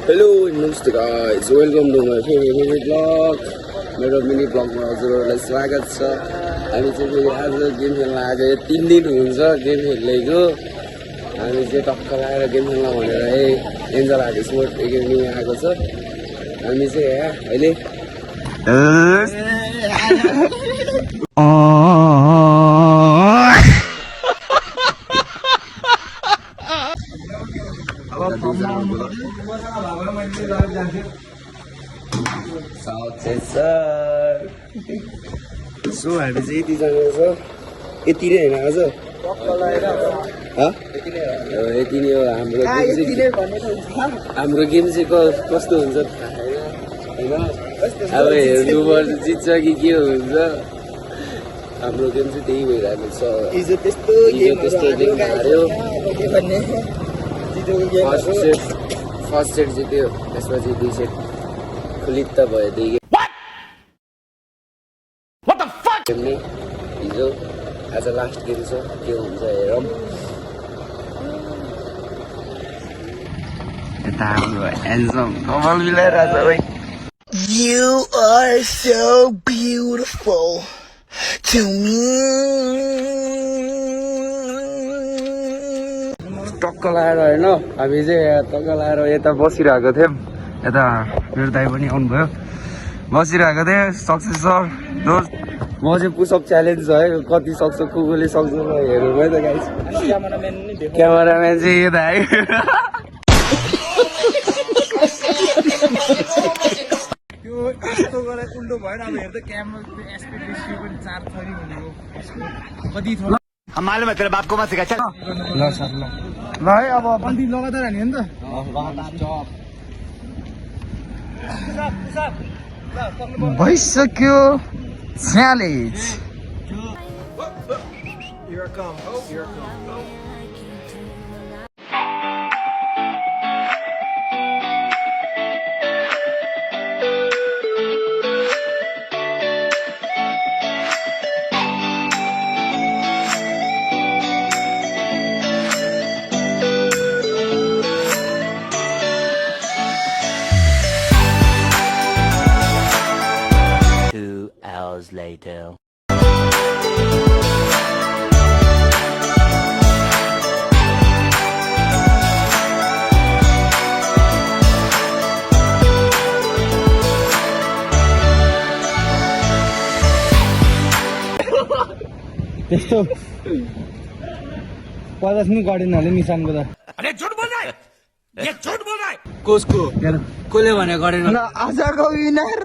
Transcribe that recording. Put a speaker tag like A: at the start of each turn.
A: Hello, namaste guys. Welcome to my favorite vlog. मेरो mini ब्लगमा हजुरहरूलाई स्वागत छ। हामी चाहिँ फेरि आज गेम खेल्न आएको 3 दिन हुन्छ गेम खेलेको। हामी चाहिँ टक्क लगाएर गेम खेल्न भनेर एन्जल हार्ड स्पोर्ट एकाडेमीमा आएको छ। हामी चाहिँ यहाँ अहिले सो हामी चाहिँ यतिजना छ यति नै होइन आज यति नै हो हाम्रो गेम चाहिँ कस्तो हुन्छ होइन अब हेर्नुपर्छ जित्छ कि के हुन्छ हाम्रो गेम चाहिँ त्यही भइरहेको छ हिजो त्यस्तो गेम हार्यो फर्स्ट सेट जित्यो त्यसपछि 2 सेट खुलित्त भयो त्यही गेम नै हिजो आज लास्ट गेम छ के हुन्छ हेरौँ यता हाम्रो ह्यान्डसम कपाल मिलाइरहेछ ओइ
B: You are so beautiful to me.
A: टक्क लाएर होइन हामी चाहिँ टक्क लाएर यता बसिरहेको थियौँ यता मेरो दाइ पनि आउनुभयो बसिरहेको थिएँ सक्सेस सर दोस्त म चाहिँ पुसअप च्यालेन्ज छ है कति सक्छ कुकुरले सक्छ हेरौँ है त गाइस क्यामेराम्यान चाहिँ यता आयो
C: यस्तो गरेर उल्टो भएर अब हेर्दा क्यामेरा एस्पेक्ट रेसियो पनि 4 थरी भनेको कति थो
B: मालूम है तेरे बाप को मत सिखा चल
C: ल सर ल है अब बन्दी लगातार हान्यो नि त
B: भइसक्यो च्यालेन्ज
D: Hours later.
C: त्यस्तो पचास नि गरेन होला निशानको त
D: अरे झूठ बोल रहा है ये झूठ बोल रहा है
A: कसको कसले भने गरेन
B: आजको विनर